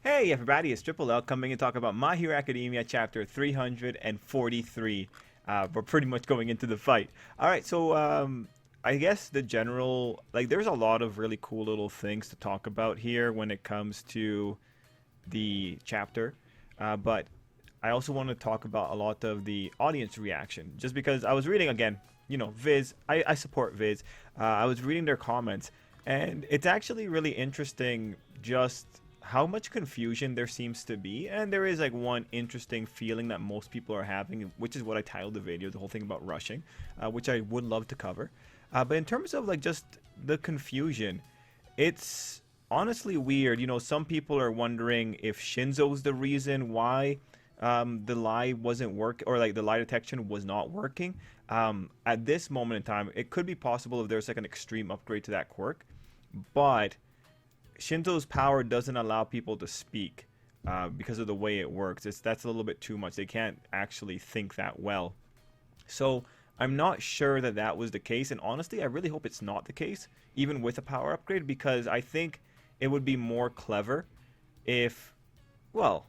Hey everybody, it's Tripl-L coming and talk about My Hero Academia chapter 343. We're pretty much going into the fight. Alright, so I guess the general, like there's a lot of really cool little things to talk about here when it comes to the chapter. But I also want to talk about a lot of the audience reaction. Just because I was reading again, Viz, I support Viz. I was reading their comments and it's actually really interesting just how much confusion there seems to be, and there is like one interesting feeling that most people are having, which is what I titled the video, the whole thing about rushing, which I would love to cover. But in terms of like just the confusion, it's honestly weird. Some people are wondering if Shinzo's the reason why the lie wasn't work, or like the lie detection was not working. At this moment in time, it could be possible if there's like an extreme upgrade to that quirk, but Shinzo's power doesn't allow people to speak because of the way it works. That's a little bit too much. They can't actually think that well. So I'm not sure that that was the case, and honestly, I really hope it's not the case, even with a power upgrade, because I think it would be more clever if, well,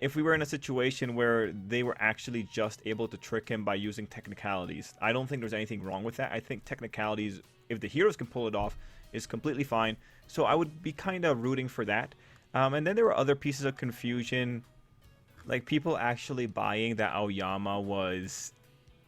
if we were in a situation where they were actually just able to trick him by using technicalities. I don't think there's anything wrong with that. I think technicalities, if the heroes can pull it off, is completely fine. So I would be kind of rooting for that. And then there were other pieces of confusion, like people actually buying that Aoyama was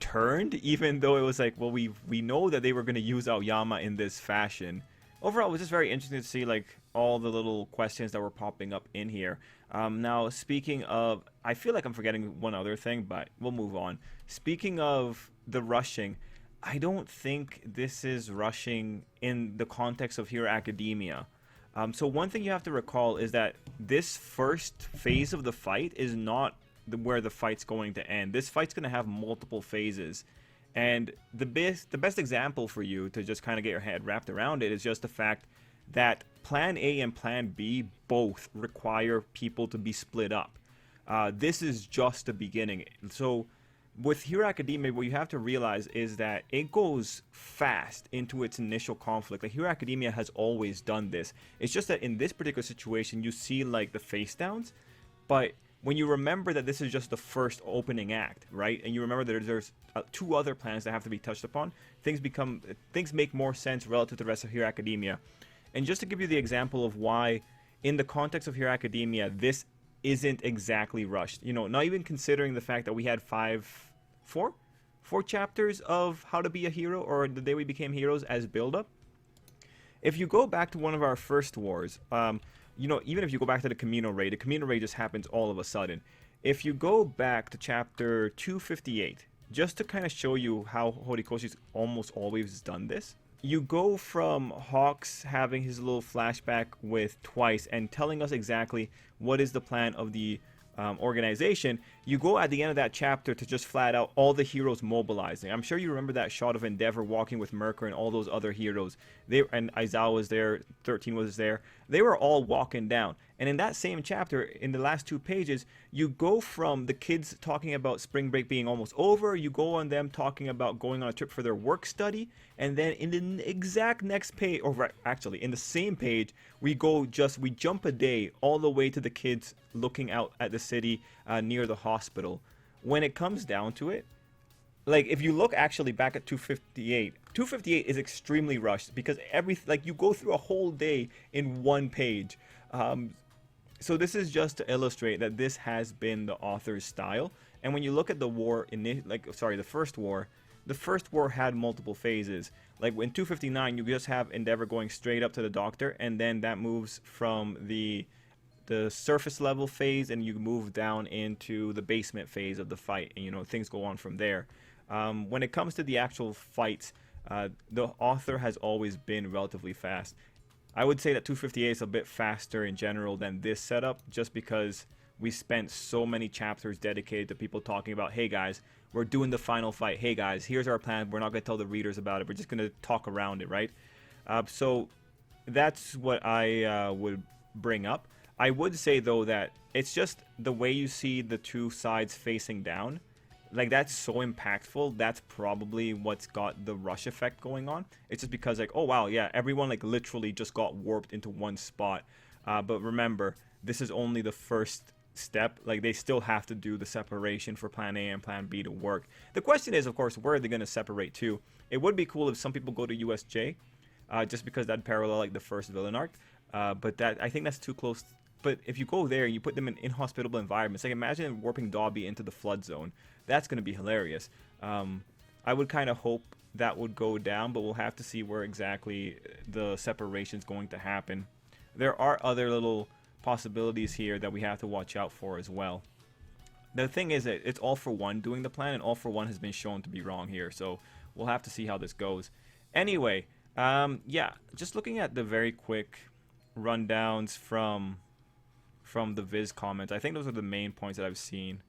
turned, even though it was like, well, we know that they were going to use Aoyama in this fashion. Overall, it was just very interesting to see like all the little questions that were popping up in here. Now, speaking of, I feel like I'm forgetting one other thing, but we'll move on. Speaking of the rushing, I don't think this is rushing in the context of Hero Academia. So one thing you have to recall is that this first phase of the fight is not where the fight's going to end. This fight's going to have multiple phases. And the best example for you to just kind of get your head wrapped around it is just the fact that Plan A and Plan B both require people to be split up. This is just the beginning. So with Hero Academia, what you have to realize is that it goes fast into its initial conflict. Like Hero Academia has always done this. It's just that in this particular situation, you see like the face downs, but when you remember that this is just the first opening act, right? And you remember that there's two other plans that have to be touched upon, things make more sense relative to the rest of Hero Academia. And just to give you the example of why, in the context of Hero Academia, this isn't exactly rushed. Not even considering the fact that we had four chapters of how to be a hero, or the day we became heroes as build-up. If you go back to one of our first wars, even if you go back to the Camino raid just happens all of a sudden. If you go back to chapter 258, just to kind of show you how Horikoshi's almost always done this, you go from Hawks having his little flashback with Twice and telling us exactly what is the plan of the organization. You go at the end of that chapter to just flat out all the heroes mobilizing. I'm sure you remember that shot of Endeavor walking with Merker and all those other heroes. And Aizawa was there, 13 was there. They were all walking down. And in that same chapter, in the last 2 pages, you go from the kids talking about spring break being almost over, you go on them talking about going on a trip for their work study, and then in the exact next page, or actually in the same page, we jump a day all the way to the kids looking out at the city near the hospital. When it comes down to it, like if you look actually back at 258 is extremely rushed because you go through a whole day in 1 page. So this is just to illustrate that this has been the author's style. And when you look at the war, the first war had multiple phases. Like in 259, you just have Endeavor going straight up to the doctor, and then that moves from the surface level phase, and you move down into the basement phase of the fight, and things go on from there. When it comes to the actual fights, the author has always been relatively fast. I would say that 258 is a bit faster in general than this setup, just because we spent so many chapters dedicated to people talking about, hey guys, we're doing the final fight. Hey guys, here's our plan. We're not going to tell the readers about it. We're just going to talk around it, right? So that's what I would bring up. I would say, though, that it's just the way you see the two sides facing down. Like, that's so impactful. That's probably what's got the rush effect going on. It's just because, like, oh, wow, yeah, everyone, like, literally just got warped into one spot. But remember, this is only the first step. Like, they still have to do the separation for plan A and plan B to work. The question is, of course, where are they going to separate to? It would be cool if some people go to USJ, just because that'd parallel like the first villain arc. But that, I think that's too close. But if you go there and you put them in inhospitable environments, like imagine warping Dobby into the flood zone. That's going to be hilarious. I would kind of hope that would go down, but we'll have to see where exactly the separation is going to happen. There are other little possibilities here that we have to watch out for as well. The thing is that it's All For One doing the plan, and All For One has been shown to be wrong here, so we'll have to see how this goes. Anyway, yeah, just looking at the very quick rundowns from the Viz comments, I think those are the main points that I've seen.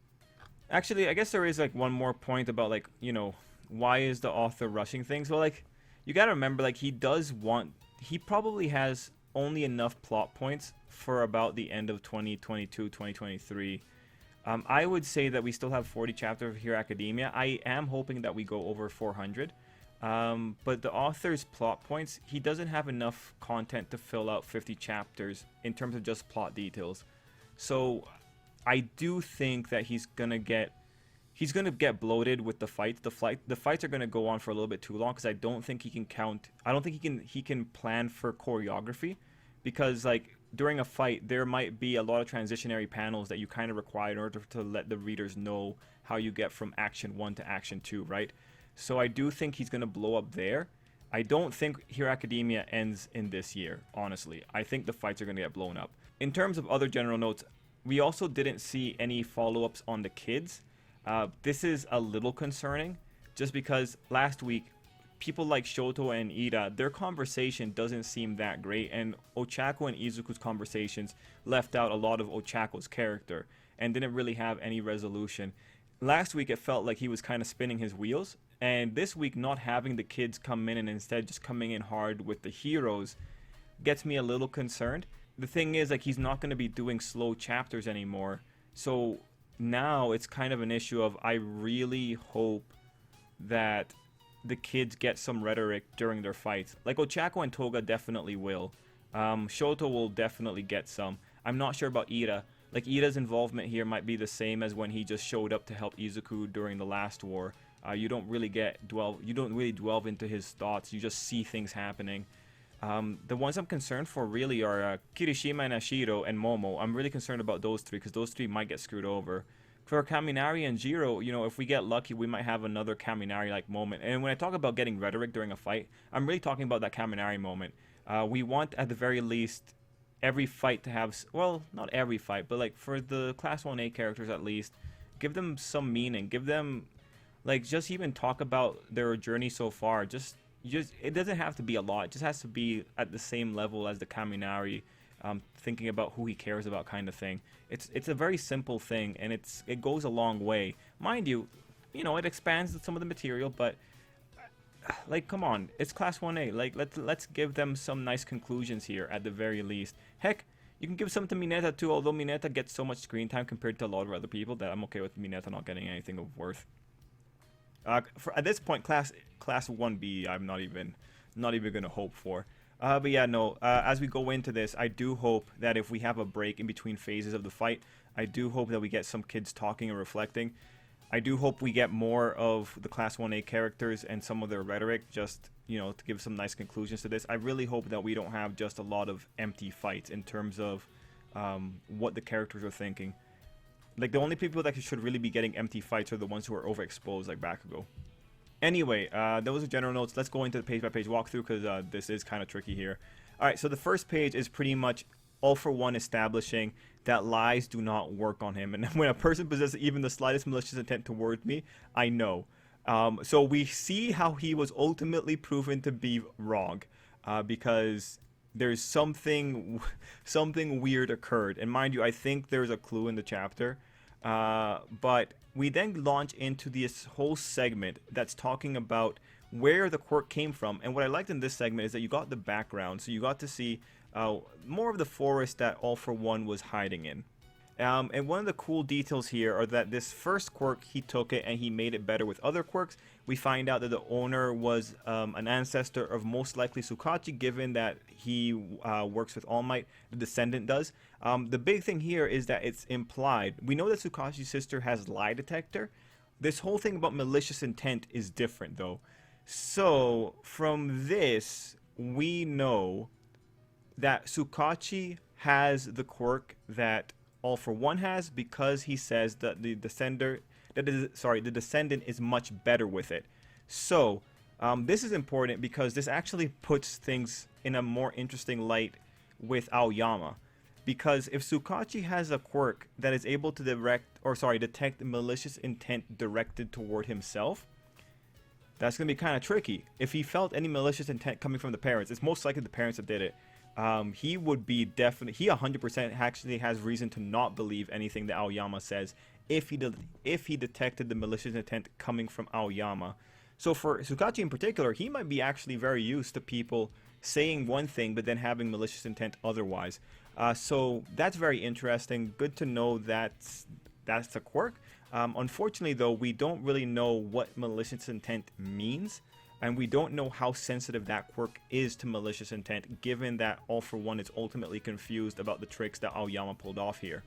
Actually, I guess there is like one more point about, like, you know, why is the author rushing things? Well, like, you gotta remember, like, he probably has only enough plot points for about the end of 2022, 2023. I would say that we still have 40 chapters of Hero Academia. I am hoping that we go over 400. But the author's plot points, he doesn't have enough content to fill out 50 chapters in terms of just plot details. So I do think that he's gonna get bloated with the fights. The fights are gonna go on for a little bit too long, because I don't think he can count. I don't think he can plan for choreography, because like during a fight there might be a lot of transitionary panels that you kind of require in order to let the readers know how you get from action 1 to action 2, right? So I do think he's gonna blow up there. I don't think Hero Academia ends in this year, honestly. I think the fights are gonna get blown up. In terms of other general notes, we also didn't see any follow-ups on the kids. This is a little concerning, just because last week, people like Shoto and Ida, their conversation doesn't seem that great, and Ochako and Izuku's conversations left out a lot of Ochako's character, and didn't really have any resolution. Last week, it felt like he was kind of spinning his wheels, and this week, not having the kids come in and instead just coming in hard with the heroes gets me a little concerned. The thing is, like, he's not going to be doing slow chapters anymore, so now it's kind of an issue of, I really hope that the kids get some rhetoric during their fights. Like, Ochako and Toga definitely will. Shoto will definitely get some. I'm not sure about Ida. Like, Ida's involvement here might be the same as when he just showed up to help Izuku during the last war. You don't really delve into his thoughts. You just see things happening. The ones I'm concerned for really are Kirishima and Ashiro and Momo. I'm really concerned about those three, because those three might get screwed over. For Kaminari and Jiro, you know, if we get lucky, we might have another Kaminari-like moment. And when I talk about getting rhetoric during a fight, I'm really talking about that Kaminari moment. We want, at the very least, every fight to have, well, not every fight, but like for the Class 1A characters at least, give them some meaning. Give them, like, just even talk about their journey so far. Just it doesn't have to be a lot. It just has to be at the same level as the Kaminari, thinking about who he cares about, kind of thing. It's a very simple thing, and it goes a long way. Mind you, it expands some of the material, but like, come on, it's Class 1A. Like, let's give them some nice conclusions here at the very least. Heck, you can give some to Mineta too, although Mineta gets so much screen time compared to a lot of other people that I'm okay with Mineta not getting anything of worth. At this point, class 1B, I'm not even gonna hope for. But yeah, no. As we go into this, I do hope that if we have a break in between phases of the fight, I do hope that we get some kids talking and reflecting. I do hope we get more of the Class 1A characters and some of their rhetoric, just, to give some nice conclusions to this. I really hope that we don't have just a lot of empty fights in terms of what the characters are thinking. Like, the only people that should really be getting empty fights are the ones who are overexposed, like Bakugo. Anyway, those are general notes. Let's go into the page-by-page walkthrough, because this is kind of tricky here. Alright, so the first page is pretty much All For One establishing that lies do not work on him. And when a person possesses even the slightest malicious intent towards me, I know. So we see how he was ultimately proven to be wrong, because there's something weird occurred. And mind you, I think there's a clue in the chapter. But we then launch into this whole segment that's talking about where the quirk came from. And what I liked in this segment is that you got the background. So you got to see more of the forest that All For One was hiding in. And one of the cool details here are that this first quirk, he took it and he made it better with other quirks. We find out that the owner was an ancestor of most likely Sukachi, given that he works with All Might, the descendant does. The big thing here is that it's implied. We know that Sukachi's sister has lie detector. This whole thing about malicious intent is different, though. So, from this, we know that Sukachi has the quirk that All for One has because he says that the descendant is much better with it. So this is important because this actually puts things in a more interesting light with Aoyama. Because if Sukachi has a quirk that is able to detect malicious intent directed toward himself, that's going to be kind of tricky. If he felt any malicious intent coming from the parents, it's most likely the parents that did it. He would be he 100% actually has reason to not believe anything that Aoyama says if he detected the malicious intent coming from Aoyama. So for Sukachi in particular, he might be actually very used to people saying one thing but then having malicious intent otherwise. So that's very interesting. Good to know that's a quirk. Unfortunately, though, we don't really know what malicious intent means. And we don't know how sensitive that quirk is to malicious intent, given that All for One is ultimately confused about the tricks that Aoyama pulled off here.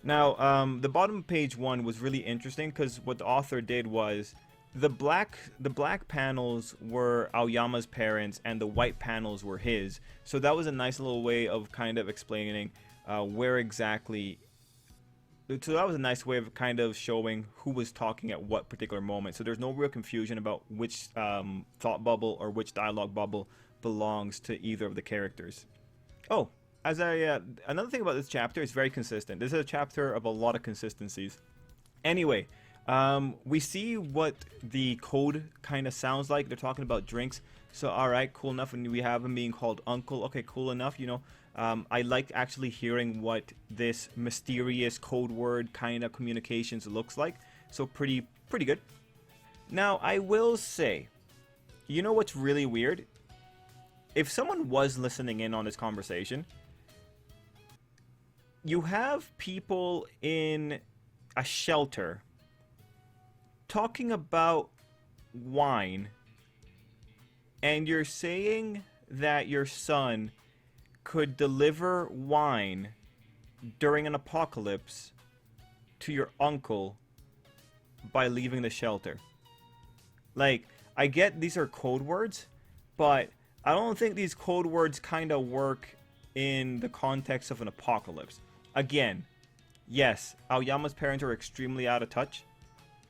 Now, the bottom of page 1 was really interesting because what the author did was the black panels were Aoyama's parents and the white panels were his. So that was a nice little way of kind of explaining where exactly. So that was a nice way of kind of showing who was talking at what particular moment. So there's no real confusion about which thought bubble or which dialogue bubble belongs to either of the characters. Oh, another thing about this chapter is very consistent. This is a chapter of a lot of consistencies. Anyway, we see what the code kind of sounds like. They're talking about drinks. So all right, cool enough. And we have him being called Uncle. Okay, cool enough. I like actually hearing what this mysterious code word kind of communications looks like. So pretty good. Now, I will say, you know what's really weird? If someone was listening in on this conversation, you have people in a shelter talking about wine, and you're saying that your son could deliver wine during an apocalypse to your uncle by leaving the shelter. Like, I get these are code words, but I don't think these code words kind of work in the context of an apocalypse. Again, yes, Aoyama's parents are extremely out of touch,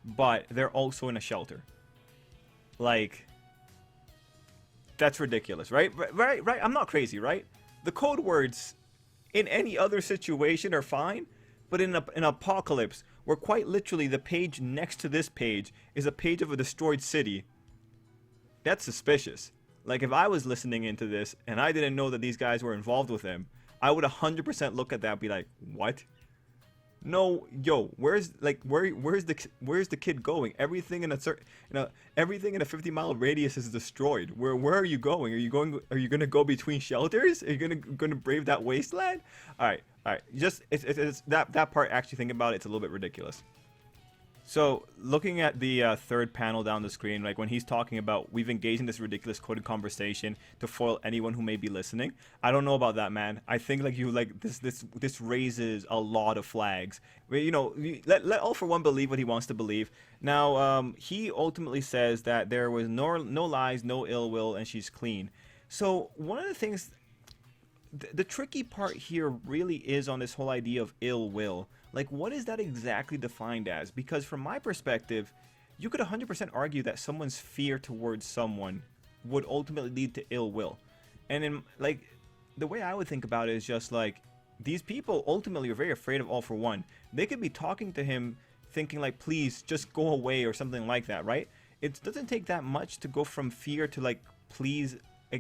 but they're also in a shelter. Like, that's ridiculous, right? Right. I'm not crazy, right? The code words in any other situation are fine, but in an apocalypse, where quite literally the page next to this page is a page of a destroyed city, that's suspicious. Like, if I was listening into this and I didn't know that these guys were involved with him, I would 100% look at that and be like, what? No, yo, where's the kid going? Everything in everything in a 50-mile radius is destroyed. Where are you going? Are you gonna go between shelters? Are you gonna brave that wasteland? All right. Just it's that part. Actually, thinking about it, it's a little bit ridiculous. So, looking at the third panel down the screen, like when he's talking about we've engaged in this ridiculous coded conversation to foil anyone who may be listening. I don't know about that, man. I think this raises a lot of flags. Let All for One believe what he wants to believe. Now, he ultimately says that there was no lies, no ill will, and she's clean. So one of the things, the tricky part here really is on this whole idea of ill will. Like, what is that exactly defined as? Because from my perspective, you could 100% argue that someone's fear towards someone would ultimately lead to ill will. And the way I would think about it is just like, these people ultimately are very afraid of All for One. They could be talking to him thinking like, please just go away or something like that, right? It doesn't take that much to go from fear to like, please,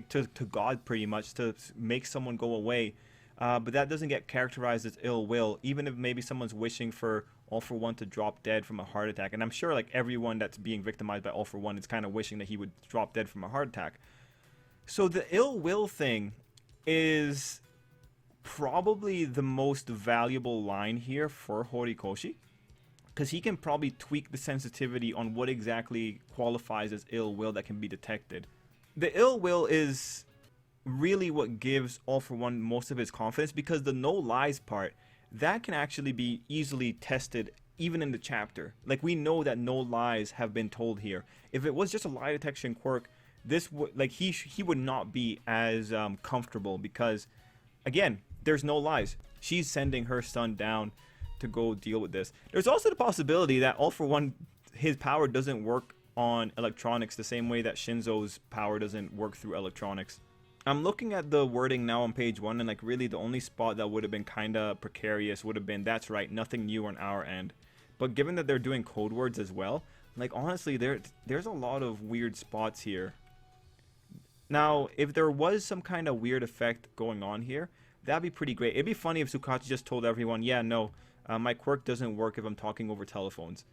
to God pretty much, to make someone go away. But that doesn't get characterized as ill will, even if maybe someone's wishing for All for One to drop dead from a heart attack. And I'm sure like everyone that's being victimized by All for One is kind of wishing that he would drop dead from a heart attack. So the ill will thing is probably the most valuable line here for Horikoshi, because he can probably tweak the sensitivity on what exactly qualifies as ill will that can be detected. The ill will is really what gives All For One most of his confidence, because the no lies part, that can actually be easily tested even in the chapter. Like, we know that no lies have been told here. If it was just a lie detection quirk, this would, like, he would not be as comfortable, because again, there's no lies. She's sending her son down to go deal with this. There's also the possibility that All For One, his power doesn't work on electronics the same way that Shinzo's power doesn't work through electronics. I'm looking at the wording now on page 1, and like really the only spot that would have been kind of precarious would have been, that's right, nothing new on our end. But given that they're doing code words as well, like honestly, there's a lot of weird spots here. Now, if there was some kind of weird effect going on here, that'd be pretty great. It'd be funny if Tsukachi just told everyone, yeah, no, my quirk doesn't work if I'm talking over telephones.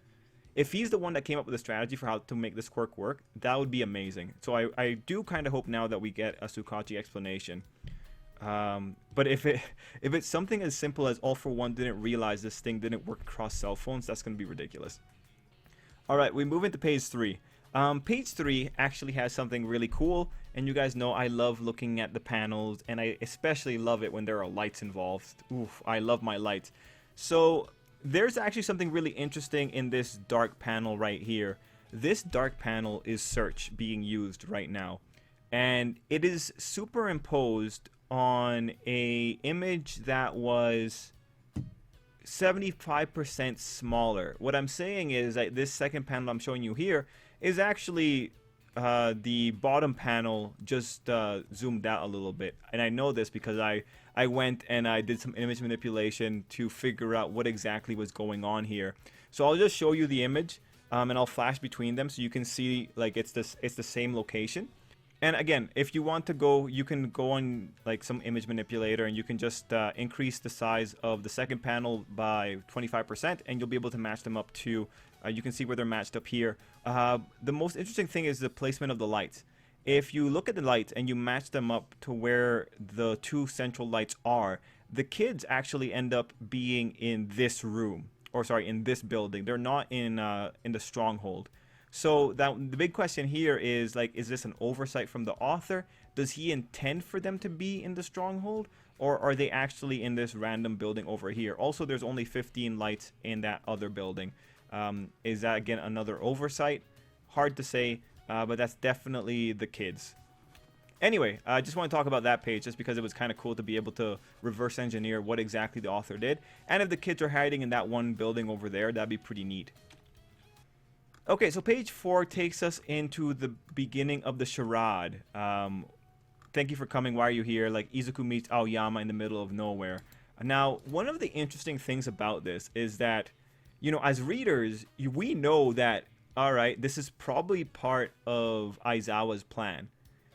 If he's the one that came up with a strategy for how to make this quirk work, that would be amazing. So I do kind of hope now that we get a Tsukachi explanation. But if it's something as simple as All For One didn't realize this thing didn't work across cell phones, that's going to be ridiculous. Alright, we move into page 3. Page 3 actually has something really cool, and you guys know I love looking at the panels, and I especially love it when there are lights involved. Oof, I love my lights. So there's actually something really interesting in this dark panel right here. This dark panel is search being used right now, and it is superimposed on a image that was 75% smaller. What I'm saying is that this second panel I'm showing you here is actually the bottom panel just zoomed out a little bit. And I know this because I went and I did some image manipulation to figure out what exactly was going on here. So I'll just show you the image and I'll flash between them so you can see like it's the same location. And again, if you want to go, you can go on like some image manipulator and you can just increase the size of the second panel by 25% and you'll be able to match them up to, you can see where they're matched up here. The most interesting thing is the placement of the lights. If you look at the lights and you match them up to where the two central lights are, the kids actually end up being in this room, or sorry, in this building. They're not in the stronghold. So the big question here is, like, is this an oversight from the author? Does he intend for them to be in the stronghold? Or are they actually in this random building over here? Also, there's only 15 lights in that other building. Is that, again, another oversight? Hard to say, but that's definitely the kids. Anyway, I just want to talk about that page just because it was kind of cool to be able to reverse engineer what exactly the author did. And if the kids are hiding in that one building over there, that'd be pretty neat. Okay, so page 4 takes us into the beginning of the charade. Thank you for coming. Why are you here? Like, Izuku meets Aoyama in the middle of nowhere. Now, one of the interesting things about this is that, you know, as readers, we know that, alright, this is probably part of Aizawa's plan.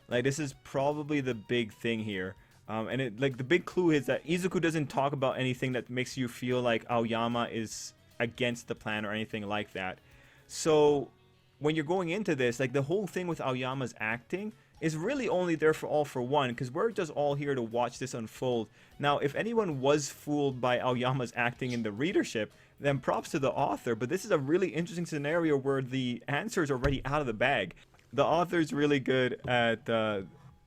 Like, this is probably the big thing here. And it, like, the big clue is that Izuku doesn't talk about anything that makes you feel like Aoyama is against the plan or anything like that. So when you're going into this, like, the whole thing with Aoyama's acting is really only there for All For One, because we're just all here to watch this unfold. Now, if anyone was fooled by Aoyama's acting in the readership, then props to the author, but this is a really interesting scenario where the answer is already out of the bag. The author's really good at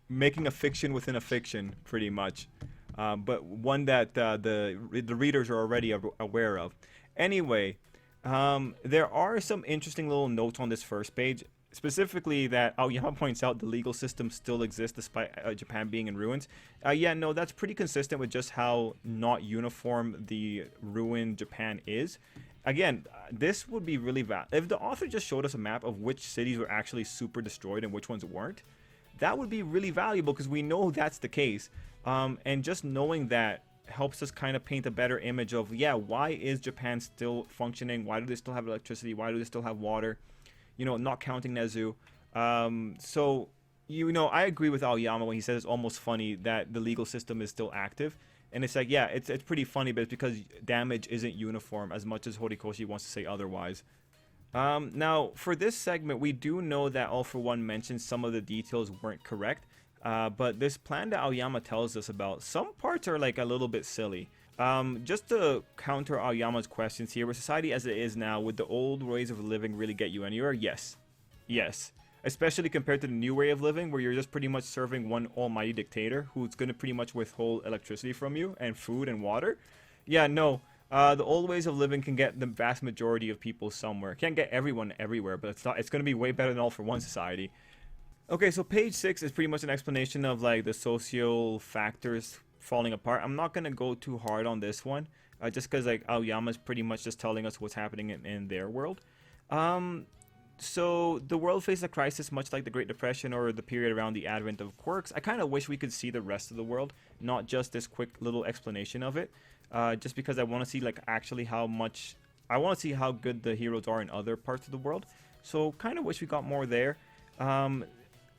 making a fiction within a fiction, pretty much, but one that the readers are already aware of. Anyway, there are some interesting little notes on this first page, specifically that Aoyama points out the legal system still exists despite Japan being in ruins. Yeah, no, that's pretty consistent with just how not uniform the ruined Japan is. Again, this would be really valid. If the author just showed us a map of which cities were actually super destroyed and which ones weren't, that would be really valuable because we know that's the case. And just knowing that helps us kind of paint a better image of, yeah, why is Japan still functioning? Why do they still have electricity? Why do they still have water? You know, not counting Nezu. So, you know, I agree with Aoyama when he says it's almost funny that the legal system is still active. And it's like, yeah, it's pretty funny, but it's because damage isn't uniform as much as Horikoshi wants to say otherwise. Now, for this segment, we do know that All For One mentions some of the details weren't correct. But this plan that Aoyama tells us about, some parts are like a little bit silly. Just to counter Aoyama's questions here, with society as it is now, would the old ways of living really get you anywhere? Yes. Yes. Especially compared to the new way of living, where you're just pretty much serving one almighty dictator who's going to pretty much withhold electricity from you and food and water. Yeah, no. The old ways of living can get the vast majority of people somewhere. Can't get everyone everywhere, but it's not. It's going to be way better than all for one society. Okay, so page 6 is pretty much an explanation of like the social factors falling apart. I'm not gonna go too hard on this one, just because like Aoyama is pretty much just telling us what's happening in their world. So the world faced a crisis much like the Great Depression or the period around the advent of quirks. I kind of wish we could see the rest of the world, not just this quick little explanation of it, just because I want to see like actually how much, I want to see how good the heroes are in other parts of the world. So kind of wish we got more there.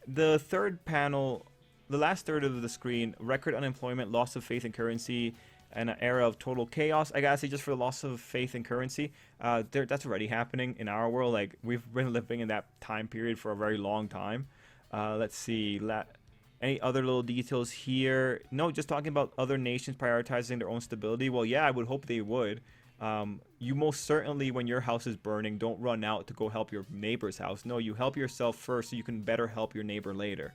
The third panel, the last third of the screen, record unemployment, loss of faith in currency, and an era of total chaos. I gotta say, just for the loss of faith in currency, that's already happening in our world. Like, we've been living in that time period for a very long time. Let's see, any other little details here? No, just talking about other nations prioritizing their own stability. Well, yeah, I would hope they would. You most certainly, when your house is burning, don't run out to go help your neighbor's house. No, you help yourself first so you can better help your neighbor later.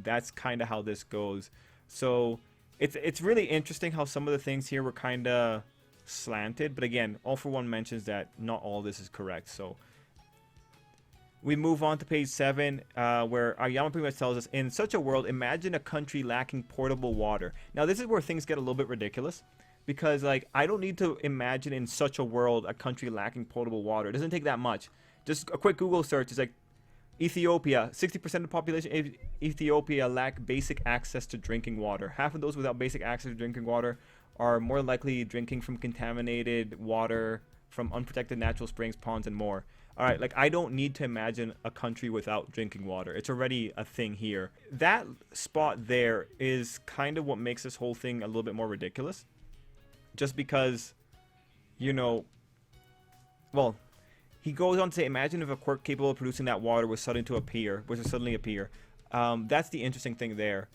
That's kind of how this goes. So it's really interesting how some of the things here were kind of slanted. But again, All for One mentions that not all this is correct. So we move on to page 7, where Aoyama pretty much tells us, in such a world, imagine a country lacking portable water. Now, this is where things get a little bit ridiculous. Because, like, I don't need to imagine in such a world a country lacking potable water. It doesn't take that much. Just a quick Google search is like, Ethiopia, 60% of the population of Ethiopia lack basic access to drinking water. Half of those without basic access to drinking water are more likely drinking from contaminated water from unprotected natural springs, ponds, and more. Alright, like, I don't need to imagine a country without drinking water. It's already a thing here. That spot there is kind of what makes this whole thing a little bit more ridiculous. Just because, you know, well, he goes on to say, imagine if a quirk capable of producing that water was suddenly appear. That's the interesting thing there.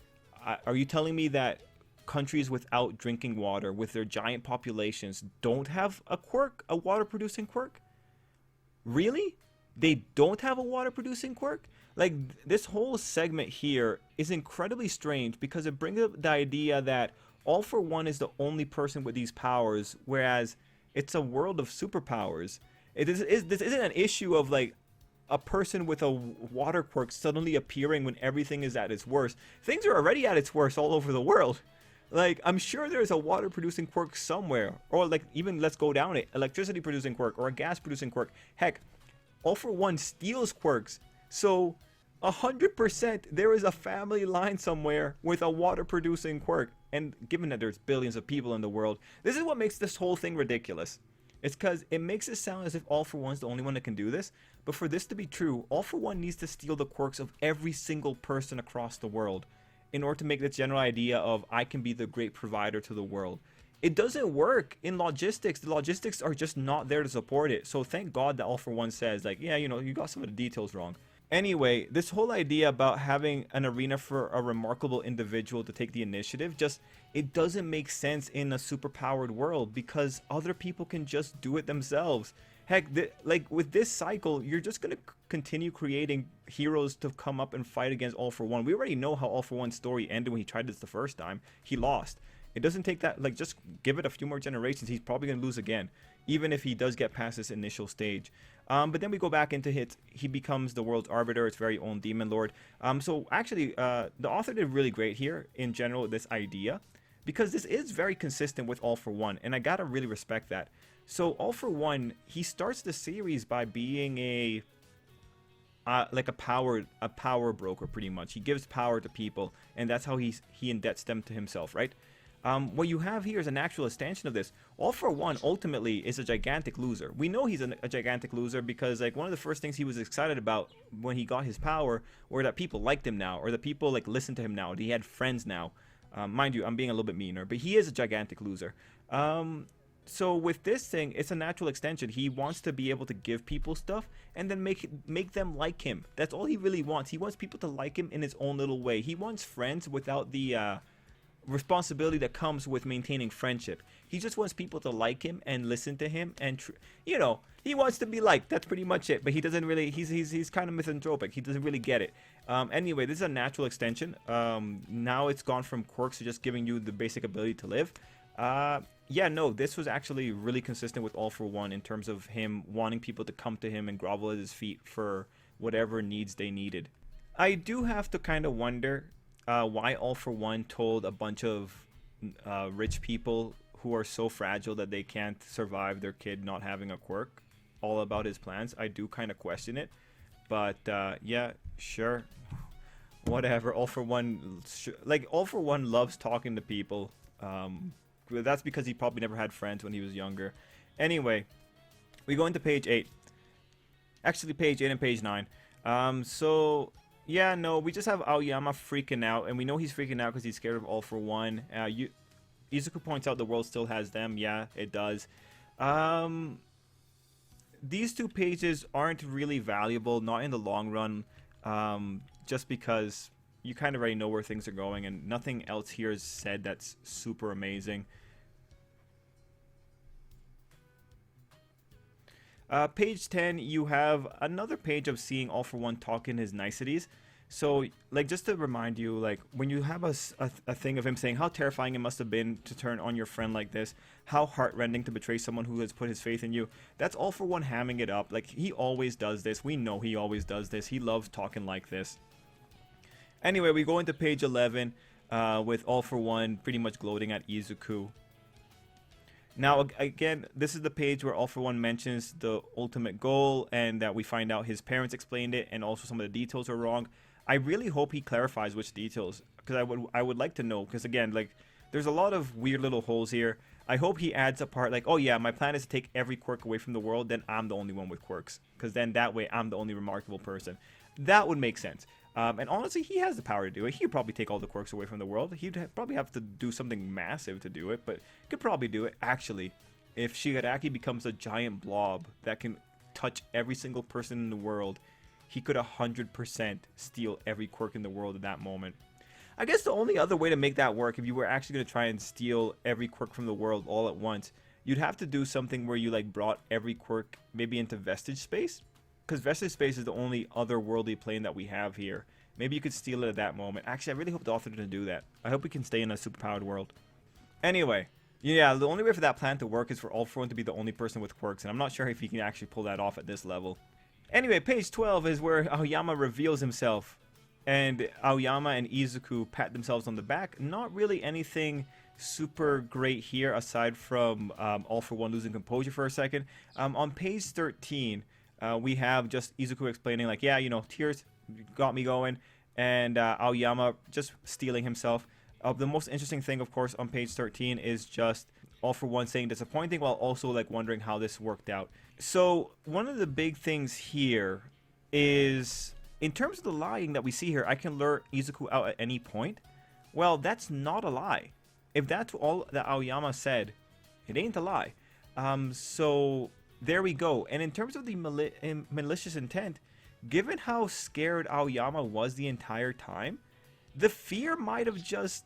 Are you telling me that countries without drinking water, with their giant populations, don't have a quirk, a water-producing quirk? Really? They don't have a water-producing quirk? Like, this whole segment here is incredibly strange because it brings up the idea that All for One is the only person with these powers, whereas it's a world of superpowers. This isn't an issue of like a person with a water quirk suddenly appearing when everything is at its worst. Things are already at its worst all over the world. Like, I'm sure there's a water producing quirk somewhere, or like even let's go down it, electricity producing quirk or a gas producing quirk. Heck, All for One steals quirks, so 100% there is a family line somewhere with a water producing quirk. And given that there's billions of people in the world, this is what makes this whole thing ridiculous. It's because it makes it sound as if All for One's the only one that can do this. But for this to be true, All for One needs to steal the quirks of every single person across the world in order to make this general idea of I can be the great provider to the world. It doesn't work in logistics. The logistics are just not there to support it. So thank God that All for One says, like, yeah, you know, you got some of the details wrong. Anyway, this whole idea about having an arena for a remarkable individual to take the initiative, it doesn't make sense in a superpowered world because other people can just do it themselves. Heck, like with this cycle, you're just going to continue creating heroes to come up and fight against All for One. We already know how All for One's story ended when he tried this the first time. He lost. It doesn't take that, like, just give it a few more generations. He's probably going to lose again, even if he does get past this initial stage. But then we go back into he becomes the world's arbiter, its very own demon lord. So actually, the author did really great here in general with this idea, because this is very consistent with All for One, and I gotta really respect that. So All for One, he starts the series by being like a power broker, pretty much. He gives power to people, and that's how he indebts them to himself, right? What you have here is an actual extension of this. All for One ultimately is a gigantic loser. We know he's a gigantic loser because, like, one of the first things he was excited about when he got his power were that people liked him now, or that people like listened to him now. He had friends now. Mind you, I'm being a little bit meaner, but he is a gigantic loser. So with this thing, it's a natural extension. He wants to be able to give people stuff and then make them like him. That's all he really wants. He wants people to like him in his own little way. He wants friends without the responsibility that comes with maintaining friendship. He just wants people to like him and listen to him, and he wants to be liked. That's pretty much it. But he doesn't really. He's kind of misanthropic. He doesn't really get it. Anyway, this is a natural extension. Now it's gone from quirks to just giving you the basic ability to live. Yeah, no, this was actually really consistent with All for One in terms of him wanting people to come to him and grovel at his feet for whatever needs they needed. I do have to kind of wonder why All for One told a bunch of rich people who are so fragile that they can't survive their kid not having a quirk all about his plans. I do kind of question it, but yeah, sure, whatever. All for One, All for One loves talking to people. That's because he probably never had friends when he was younger. Anyway, we go into page 8. Actually, page 8 and page 9. So yeah, no, we just have Aoyama freaking out, and we know he's freaking out because he's scared of All for One. Izuku points out the world still has them. Yeah, it does. These two pages aren't really valuable, not in the long run, just because you kind of already know where things are going, and nothing else here is said that's super amazing. Page 10, you have another page of seeing All for One talking his niceties. So, just to remind you, when you have a thing of him saying how terrifying it must have been to turn on your friend like this, how heartrending to betray someone who has put his faith in you, that's All for One hamming it up. He always does this. We know he always does this. He loves talking like this. Anyway, we go into page 11 with All for One pretty much gloating at Izuku. Now, again, this is the page where All for One mentions the ultimate goal and that we find out his parents explained it and also some of the details are wrong. I really hope he clarifies which details, because I would like to know, because again, there's a lot of weird little holes here. I hope he adds a part oh yeah, my plan is to take every quirk away from the world, then I'm the only one with quirks, because then that way I'm the only remarkable person. That would make sense. And honestly, he has the power to do it. He'd probably take all the quirks away from the world. He'd probably have to do something massive to do it, but could probably do it. Actually, if Shigaraki becomes a giant blob that can touch every single person in the world, he could 100% steal every quirk in the world at that moment. I guess the only other way to make that work, if you were actually going to try and steal every quirk from the world all at once, you'd have to do something where you brought every quirk maybe into vestige space. Because vestige space is the only otherworldly plane that we have here. Maybe you could steal it at that moment. Actually, I really hope the author didn't do that. I hope we can stay in a superpowered world. Anyway, yeah, the only way for that plan to work is for All for One to be the only person with quirks, and I'm not sure if he can actually pull that off at this level. Anyway, page 12 is where Aoyama reveals himself, and Aoyama and Izuku pat themselves on the back. Not really anything super great here, aside from All for One losing composure for a second. On page 13... we have just Izuku explaining yeah, tears got me going, and Aoyama just stealing himself. The most interesting thing, of course, on page 13 is just All for One saying disappointing while also wondering how this worked out. So one of the big things here is, in terms of the lying that we see here, I can lure Izuku out at any point. Well, that's not a lie. If that's all that Aoyama said, it ain't a lie. So there we go. And in terms of the malicious intent, given how scared Aoyama was the entire time, the fear might have just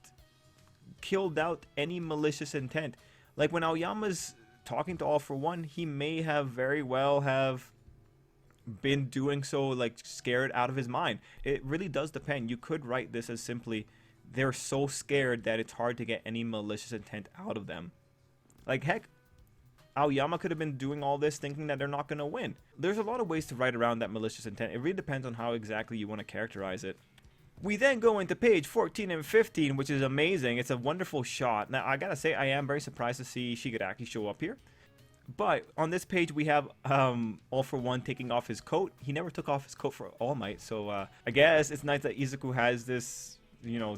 killed out any malicious intent. When Aoyama's talking to All for One, he may have very well have been doing so scared out of his mind. It really does depend. You could write this as simply, they're so scared that it's hard to get any malicious intent out of them. Heck, Aoyama could have been doing all this thinking that they're not going to win. There's a lot of ways to write around that malicious intent. It really depends on how exactly you want to characterize it. We then go into page 14 and 15, which is amazing. It's a wonderful shot. Now, I gotta say, I am very surprised to see Shigaraki show up here. But on this page, we have All for One taking off his coat. He never took off his coat for All Might, so I guess it's nice that Izuku has this,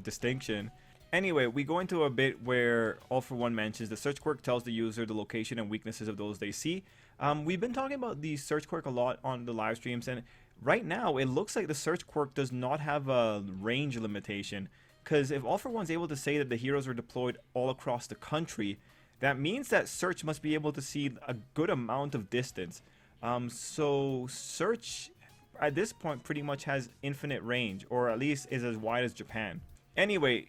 distinction. Anyway, we go into a bit where All for One mentions the search quirk tells the user the location and weaknesses of those they see. We've been talking about the search quirk a lot on the live streams, and right now it looks like the search quirk does not have a range limitation. Because if All for One's able to say that the heroes are deployed all across the country, That means that Search must be able to see a good amount of distance. So Search at this point pretty much has infinite range, or at least is as wide as Japan. Anyway,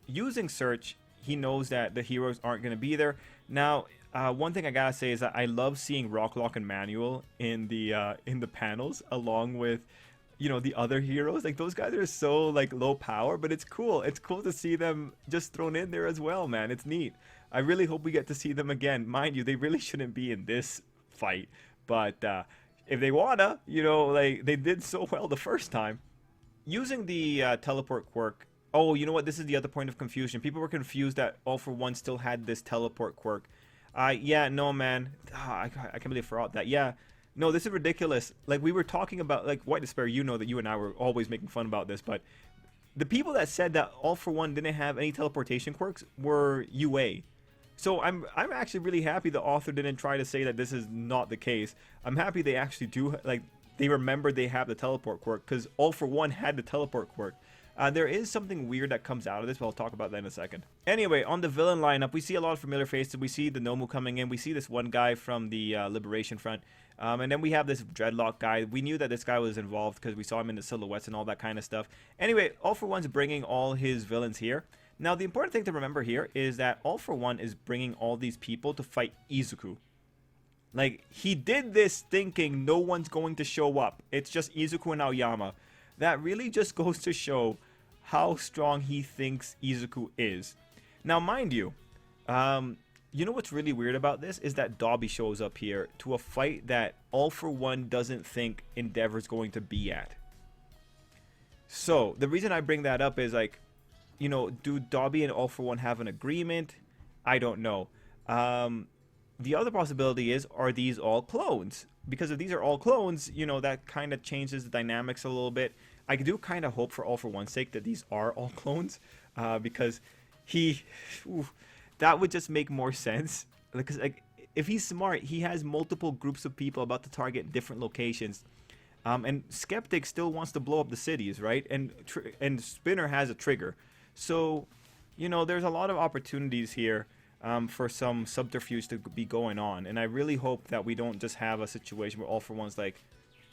using Search, he knows that the heroes aren't going to be there. Now, one thing I gotta say is that I love seeing Rocklock and Manuel in the panels, along with, you know, the other heroes. Like, those guys are so like low power, but it's cool. It's cool to see them just thrown in there as well, man. It's neat. I really hope we get to see them again. Mind you, they really shouldn't be in this fight, but if they wanna, you know, like they did so well the first time. Using the teleport quirk. Oh, you know what? This is the other point of confusion. People were confused that All for One still had this teleport quirk. Yeah, no, man. I can't believe I forgot that. Yeah, no, this is ridiculous. Like, we were talking about, like, White Despair, you know that you and I were always making fun about this, but the people that said that All for One didn't have any teleportation quirks were UA. So I'm actually really happy the author didn't try to say that this is not the case. I'm happy they actually do, like, they remembered they have the teleport quirk, because All for One had the teleport quirk. There is something weird that comes out of this, but I'll talk about that in a second. Anyway, on the villain lineup, we see a lot of familiar faces. We see the Nomu coming in. We see this one guy from the Liberation Front. And then we have this Dreadlock guy. We knew that this guy was involved because we saw him in the silhouettes and all that kind of stuff. Anyway, All for One's bringing all his villains here. Now, the important thing to remember here is that All for One is bringing all these people to fight Izuku. Like, he did this thinking no one's going to show up. It's just Izuku and Aoyama. That really just goes to show how strong he thinks Izuku is. Now, mind you, you know what's really weird about this is that Dobby shows up here to a fight that All for One doesn't think Endeavor's going to be at. So, the reason I bring that up is, like, you know, do Dobby and All for One have an agreement? I don't know. The other possibility is, are these all clones? Because if these are all clones, you know, that kind of changes the dynamics a little bit. I do kind of hope for All for One's sake that these are all clones, because that would just make more sense. Because, like, if he's smart, he has multiple groups of people about to target different locations. And Skeptic still wants to blow up the cities, right? And Spinner has a trigger. So, you know, there's a lot of opportunities here for some subterfuge to be going on. And I really hope that we don't just have a situation where All for One's like,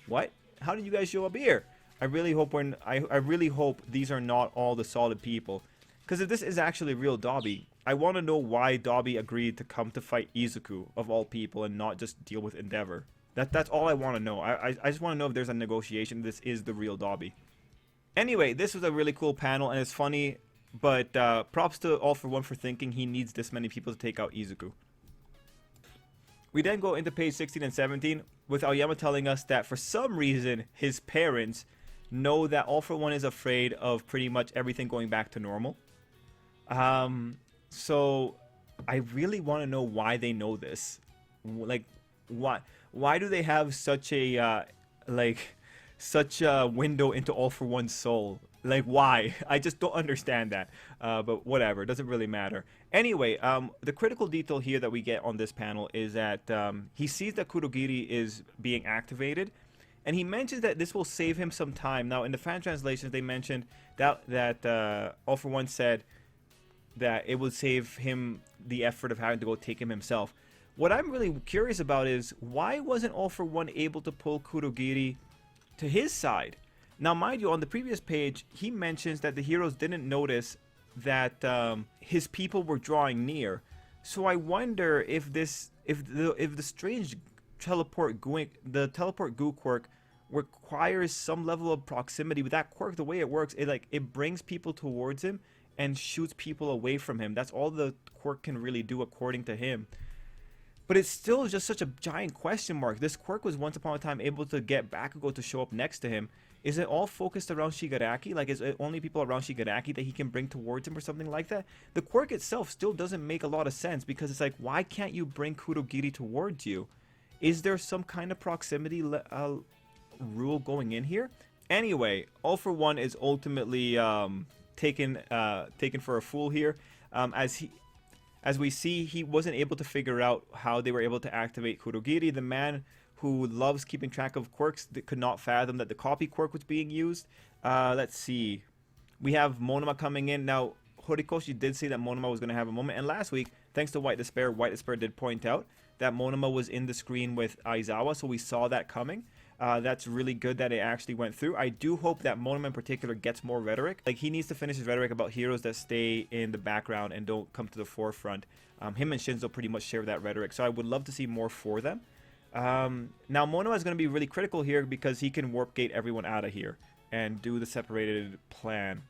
what? How did you guys show up here? I really hope I really hope these are not all the solid people. Because if this is actually real Dobby, I want to know why Dobby agreed to come to fight Izuku, of all people, and not just deal with Endeavor. That's all I want to know. I just want to know if there's a negotiation. This is the real Dobby. Anyway, this was a really cool panel, and it's funny, but props to All for One for thinking he needs this many people to take out Izuku. We then go into page 16 and 17, with Aoyama telling us that for some reason, his parents know that All for One is afraid of pretty much everything going back to normal. So I really want to know why they know this. Like, why do they have such a such a window into All for One's soul? Like, why? I just don't understand that. But whatever, it doesn't really matter. Anyway, the critical detail here that we get on this panel is that he sees that Kurogiri is being activated, and he mentions that this will save him some time. Now, in the fan translations, they mentioned that All for One said that it would save him the effort of having to go take him himself. What I'm really curious about is, why wasn't All for One able to pull Kurogiri to his side? Now, mind you, on the previous page, he mentions that the heroes didn't notice that his people were drawing near. So I wonder if the strange teleport goo quirk requires some level of proximity. With that quirk, the way it works, it brings people towards him and shoots people away from him. That's all the quirk can really do, according to him. But it's still just such a giant question mark. This quirk was once upon a time able to get Bakugo to show up next to him. Is it all focused around Shigaraki? Like, is it only people around Shigaraki that he can bring towards him or something like that? The quirk itself still doesn't make a lot of sense, because it's like, why can't you bring Kurogiri towards you? Is there some kind of proximity rule going in here? Anyway, All for One is ultimately taken for a fool here, as we see, he wasn't able to figure out how they were able to activate Kurogiri. The man who loves keeping track of quirks that could not fathom that the copy quirk was being used. Let's see. We have Monoma coming in. Now, Horikoshi did say that Monoma was going to have a moment. And last week, Thanks to White Despair did point out that Monoma was in the screen with Aizawa, so we saw that coming. That's really good that it actually went through. I do hope that Monoma in particular gets more rhetoric. Like, he needs to finish his rhetoric about heroes that stay in the background and don't come to the forefront. Him and Shinzo pretty much share that rhetoric, so I would love to see more for them. Now, Monoma is going to be really critical here because he can warp gate everyone out of here and do the separated plan.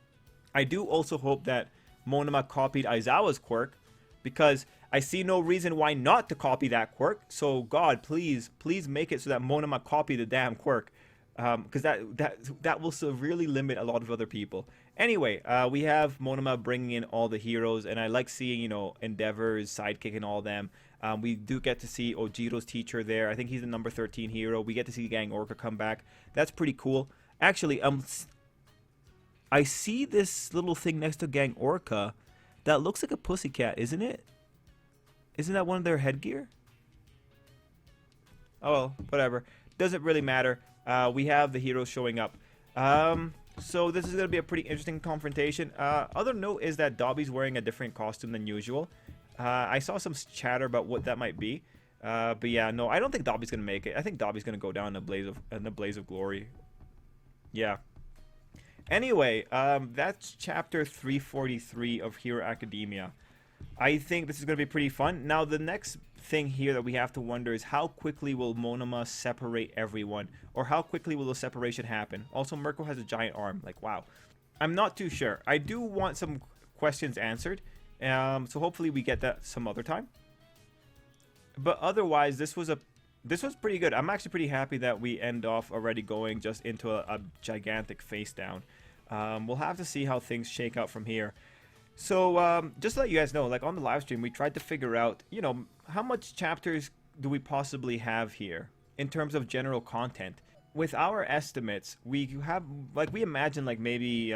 I do also hope that Monoma copied Aizawa's quirk, because I see no reason why not to copy that quirk. So God, please make it so that Monoma copy the damn quirk, because that will severely limit a lot of other people. Anyway, we have Monoma bringing in all the heroes, and I like seeing, you know, Endeavor's sidekick and all them. We do get to see Ojiro's teacher there. I think he's the number 13 hero. We get to see Gang Orca come back. That's pretty cool. Actually, I see this little thing next to Gang Orca that looks like a pussycat, isn't it? Isn't that one of their headgear? Oh well, whatever. Doesn't really matter. We have the heroes showing up. So this is going to be a pretty interesting confrontation. Other note is that Dobby's wearing a different costume than usual. I saw some chatter about what that might be. But yeah, no, I don't think Dobby's going to make it. I think Dobby's going to go down in a blaze of glory. Yeah. Anyway, that's chapter 343 of Hero Academia. I think this is going to be pretty fun. Now, the next thing here that we have to wonder is how quickly will Monoma separate everyone? Or how quickly will the separation happen? Also, Mirko has a giant arm. Like, wow. I'm not too sure. I do want some questions answered. So hopefully we get that some other time. But otherwise, this was pretty good. I'm actually pretty happy that we end off already going just into a gigantic face down. We'll have to see how things shake out from here. So just to let you guys know, like on the live stream, we tried to figure out, you know, how much chapters do we possibly have here in terms of general content. With our estimates, we have, like, we imagine like maybe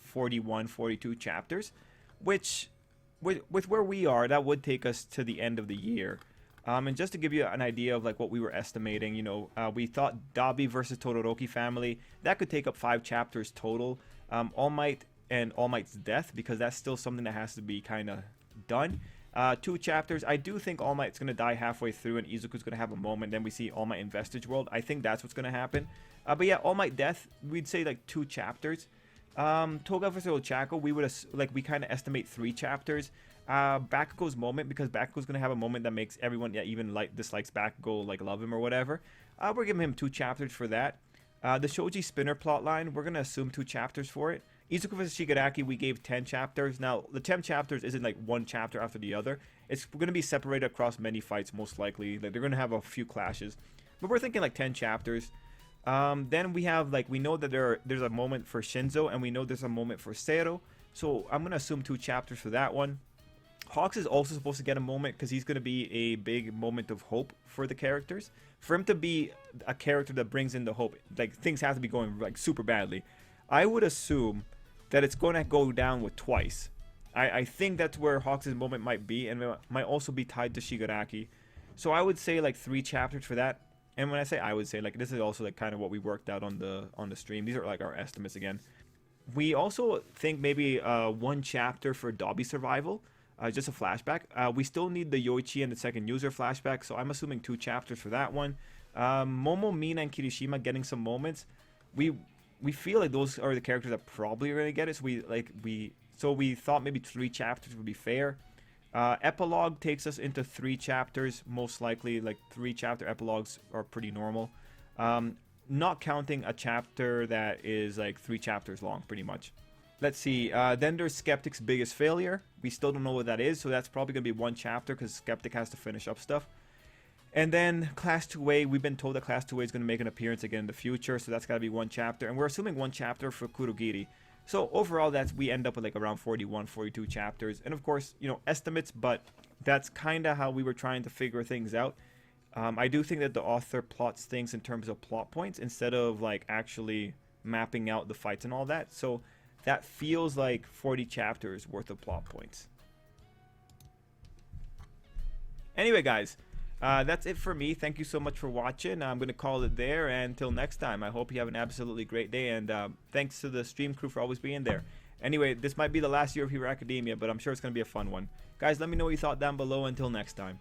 41, 42 chapters, which with where we are, that would take us to the end of the year. And just to give you an idea of like what we were estimating, you know, we thought Dabi versus Todoroki family, that could take up 5 chapters total. All Might and All Might's death, because that's still something that has to be kind of done. 2 chapters. I do think All Might's going to die halfway through and Izuku's going to have a moment. Then we see All Might in Vestige World. I think that's what's going to happen. But yeah, All Might death, we'd say like 2 chapters. Toga versus Ochako, we kind of estimate 3 chapters. Bakugo's moment, because Bakugo's going to have a moment that makes everyone that even dislikes Bakugo like love him or whatever. We're giving him 2 chapters for that. The Shoji Spinner plotline, we're going to assume 2 chapters for it. Izuku vs Shigaraki, we gave 10 chapters. Now, the 10 chapters isn't like one chapter after the other. It's going to be separated across many fights, most likely. Like, they're going to have a few clashes. But we're thinking like 10 chapters. Then we have, like, we know that there's a moment for Shinzo, and we know there's a moment for Sero. So I'm going to assume 2 chapters for that one. Hawks is also supposed to get a moment because he's going to be a big moment of hope for the characters. For him to be a character that brings in the hope, like, things have to be going like super badly. I would assume that it's going to go down with twice. I think that's where Hawks' moment might be, and it might also be tied to Shigaraki. So I would say like 3 chapters for that. And when I say I would say, like, this is also like kind of what we worked out on the stream. These are like our estimates again. We also think maybe 1 chapter for Dobby survival. Just a flashback. We still need the Yoichi and the second user flashback, so I'm assuming 2 chapters for that one. Momo, Mina, and Kirishima getting some moments. We feel like those are the characters that probably are going to get it, so we thought maybe 3 chapters would be fair. Epilogue takes us into 3 chapters, most likely. Like, 3 chapter epilogues are pretty normal. Not counting a chapter that is like 3 chapters long, pretty much. Let's see, then there's Skeptic's biggest failure. We still don't know what that is, so that's probably going to be 1 chapter because Skeptic has to finish up stuff. And then Class 2A, we've been told that Class 2A is going to make an appearance again in the future, so that's got to be 1 chapter. And we're assuming 1 chapter for Kurogiri. So overall, we end up with like around 41, 42 chapters. And of course, you know, estimates, but that's kind of how we were trying to figure things out. I do think that the author plots things in terms of plot points instead of like actually mapping out the fights and all that. So that feels like 40 chapters worth of plot points. Anyway, guys, that's it for me. Thank you so much for watching. I'm going to call it there. And until next time, I hope you have an absolutely great day. And thanks to the stream crew for always being there. Anyway, this might be the last year of Hero Academia, but I'm sure it's going to be a fun one. Guys, let me know what you thought down below. Until next time.